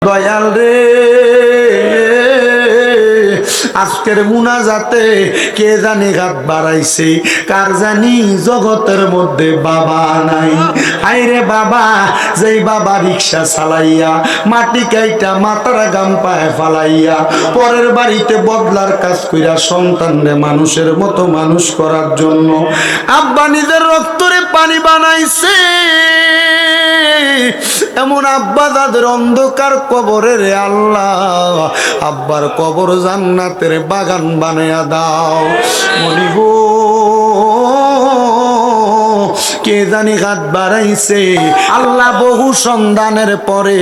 দয়াল রে আজকের মুনাজাতে কে জানি হাত বাড়াইছে, কার জানি জগতের মধ্যে বাবা নাই। আইরে বাবা, যেই বাবা রিক্সা চালাইয়া মাটি কাইটা মাথার গাম পায়ে ফালাইয়া পরের বাড়িতে বদলার কাজ কইরা সন্তানরে মানুষের মতো মানুষ করার জন্য আব্বা নিজের রক্তরে পানি বানাইছে। এমন আব্বা দাদের অন্ধকার কবরে রে আল্লাহ, আব্বার কবর জান্নাতের বাগান বানায়া দাও। মনিব কে জানি হাত বাড়াইছে। আল্লাহ বহু সন্ধানের পরে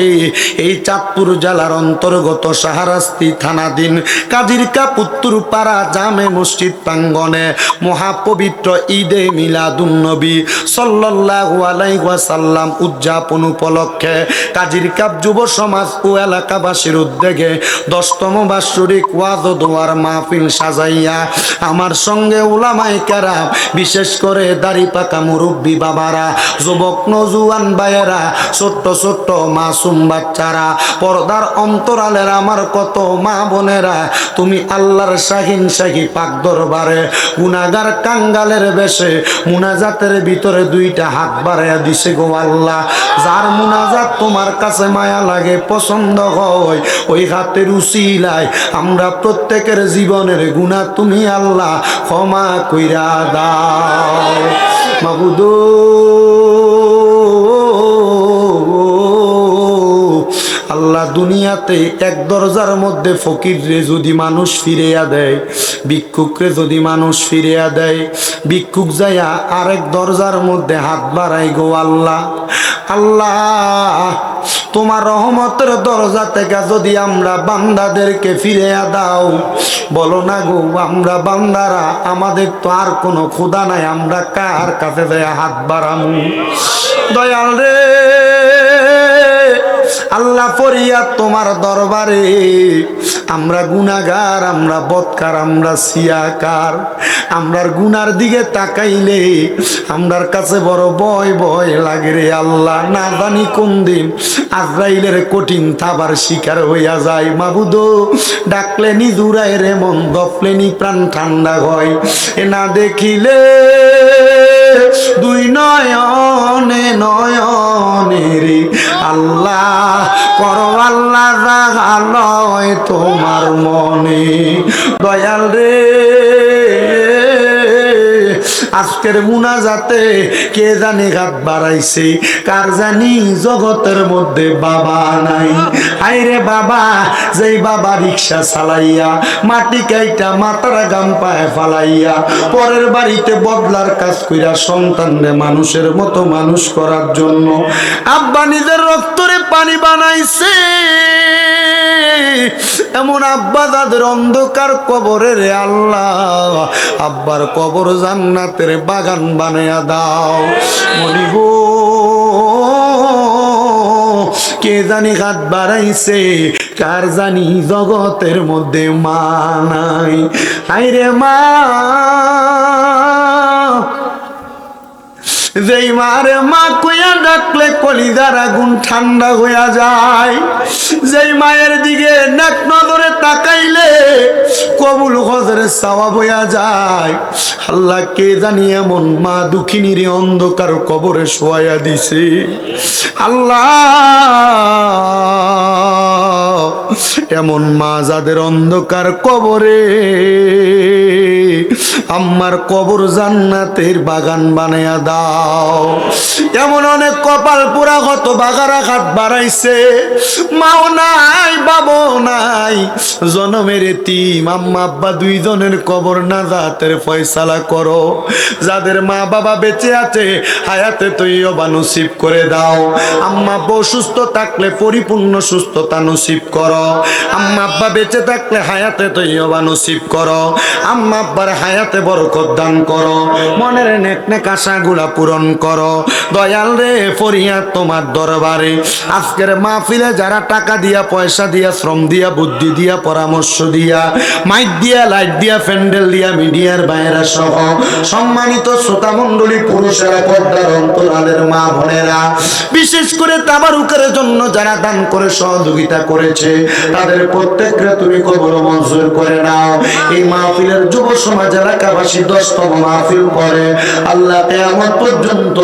এই চাঁদপুর জেলার অন্তর্গত শাহরাস্তি থানাধীন কাজিরকা পুত্তুর পাড়া জামে মসজিদ প্রাঙ্গণে মহাপবিত্র ঈদে মিলাদুন্নবী সাল্লাল্লাহু আলাইহি ওয়াসাল্লাম উদযাপন উপলক্ষে কাজিরকাপ যুব সমাজ ও এলাকাবাসীর উদ্যোগে 10তম বাৎসরিক ওয়াজ ও দোয়ার মাহফিল সাজাইয়া আমার সঙ্গে উলামায়ে কেরাম, বিশেষ করে দাড়ি পাকা মুরব্বী বাবারা, যুবক নজুয়ান ভাইয়েরা, ছোট্ট ছোট্ট মাসুম বাচ্চারা, পর্দার অন্তরালের আমার কত মা বোনেরা, তুমি আল্লাহর শাহিন শাহী পাক দরবারে গুনাহগার কাঙ্গালের বেশে মুনাজাতের ভিতরে 2টা হাত বাড়াইয়া দিছে গো আল্লাহ। যার মুনাজাত তোমার কাছে মায়া লাগে, পছন্দ হয়, ওই হাতের উসিলায় আমরা প্রত্যেকের জীবনের গুনাহ তুমি আল্লাহ ক্ষমা কইরা দাও। মাবুদ আল্লাহ, দুনিয়াতে এক দরজার মধ্যে ফকিররে যদি মানুষ ফিরিয়া দেয়, ভিক্ষুকরে যদি মানুষ ফিরিয়া দেয়, ভিক্ষুক যাইয়া আরেক দরজার মধ্যে হাত বাড়াই গো আল্লাহ। আল্লাহ, তোমার রহমতের দরজা থেকে যদি আমরা বান্দাদেরকে ফিরিয়া দাও, বলো না গো আমরা বান্দারা, আমাদের তো আর কোনো খোদা নাই, আমরা কার কাছে যাইয়া হাত বাড়ামু? দয়াল রে আল্লাহ, ফরিয়াদ তোমার দরবারে, আমরা গুনাহগার, আমরা বদকার, আমরা সিয়াকার, আমরার গুনার দিকে তাকাইলে আমরার কাছে বড় ভয় ভয় লাগে রে আল্লাহ। না জানি কোন দিন আজরাইলের কঠিন থাবার শিকার হইয়া যায়। মাবুদ, ডাকলেনি দূরায় রে মন, দফলেনি প্রাণ ঠান্ডা হয়, এ না দেখিলে দুই নয়নে নয়নে রে আল্লাহ, করো আল্লাহ জাগালয় তোমার মনে। দয়াল রে আজকের মুনাজাতে কে জানি হাত বাড়াইছে, কার জানি জগতের মধ্যে বাবা নাই। আইরে বাবা, যেই বাবা রিক্সা চালাইয়া মাটি কাইটা মাথার গাম পায়ে ফালাইয়া পরের বাড়িতে বদলার কাজ কইরা সন্তানরে মানুষের মতো মানুষ করার জন্য আব্বা নিজের রক্তরে পানি বানাইছে। এমন আব্বা দাদের অন্ধকার কবরে রে আল্লাহ, আব্বার কবর জান্নাতের বাগান বানায়া দাও। মনিব কে জানি হাত বাড়াইছে, কার জানি জগতের মধ্যে মা নাই। আইরে মা, যেই মারে মা কইয়া ডাকলে কলিজার আগুন ঠান্ডা হইয়া যায়, যেই মায়ের দিকে নেক নজরে তাকাইলে কবুল হজরের সওয়াব হইয়া যায়। আল্লাহ, কে জানি এমন মা দুঃখিনীর অন্ধকার কবরে শোয়াইয়া দিছে। আল্লাহ, এমন মা যাদের অন্ধকার কবরে, আমার কবর জান্নাতের বাগান বানায়া দাও। এমন অনেক কপাল পুরা কত বাগারা হাত বাড়াইছে, মাও নাই বাবু নাই, জনমের এতিম, আম্মা আব্বা দুইজনের কবর নাজাতের ফয়সালা করো। যাদের মা বাবা বেঁচে আছে হায়াতে তৈয়বা নসিব করে দাও। আম্মা আব্বা সুস্থ থাকলে পরিপূর্ণ সুস্থতা নসিব করো। আম্মা আব্বা বেঁচে থাকলে হায়াতে তৈয়বা নসিব করো। আম্মা আব্বার আল্লাহর হায়াতে বরকত দান করো, মনের নেক নেক আশাগুলা পূরণ করো। দয়াল রে ফরিয়াদ তোমার দরবারে, আজকের মাহফিলে যারা টাকা দিয়া, পয়সা দিয়া, শ্রম দিয়া, বুদ্ধি দিয়া, পরামর্শ দিয়া, মাইক দিয়া, লাইট দিয়া, প্যান্ডেল দিয়া, মিডিয়ার বাইরা সহ সম্মানিত শ্রোতা মণ্ডলী, পুরুষেরা, পর্দার অন্তরালের মা বোনেরা, বিশেষ করে তাবারুকের জন্য যারা দান করে সহযোগিতা করেছে, তাদের প্রত্যেককে তুমি কবর মঞ্জুর করে নাও। এই মাহফিলের যুব সমাজ এলাকাবাসী 10তম মাহফিল করে, আল্লাহ কিয়ামত পর্যন্ত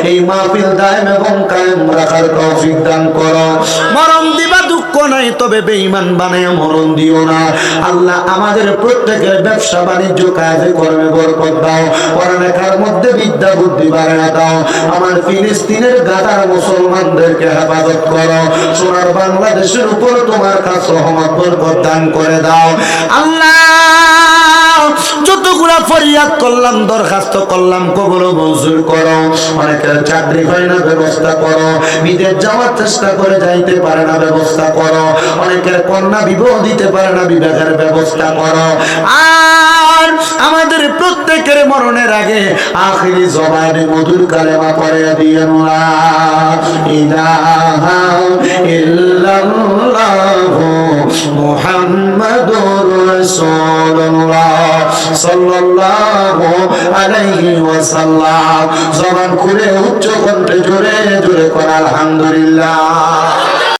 এই মাহফিল দায়েম এবং কায়েম রাখার তৌফিক দান করো। মরণ দিবা দুঃখ নাই, তবে বেঈমান বানায় মরণ দিও না। আল্লাহ আমাদের প্রত্যেকের ব্যবসা বাণিজ্য কাজে কর্মে বরকত দাও, পড়ালেখার মধ্যে বিদ্যা বুদ্ধি বাড়ায় দাও। আমার ফিলিস্তিনের গাদার মুসলমানদেরকে হেফাজত করো, সোনার বাংলাদেশের উপর তোমার কাছে রহমত বরকত দান করে দাও। আল্লাহ যতগুলা ফরিয়াদ করলাম, দরখাস্ত করলাম, কবর মঞ্জুর করো। অনেকের চাকরি হয় না, ব্যবস্থা করো। বিদেশ যাওয়ার চেষ্টা করে যাইতে পারে না, ব্যবস্থা করো। অনেকের কন্যা বিবাহ দিতে পারে না, বিবাহের ব্যবস্থা করো। আর আমাদের প্রত্যেকের মরণের আগে আখিরি জবানে মধুর কালেমা পড়ে দিয়েন, লা ইলাহা ইল্লাল্লাহু মুহাম্মাদুর রাসূলুল্লাহ সাল্লাল্লাহু আলাইহি ওয়াসাল্লাম। জবান খুলে উচ্চ কণ্ঠে জোরে জোরে কর আলহামদুলিল্লাহ।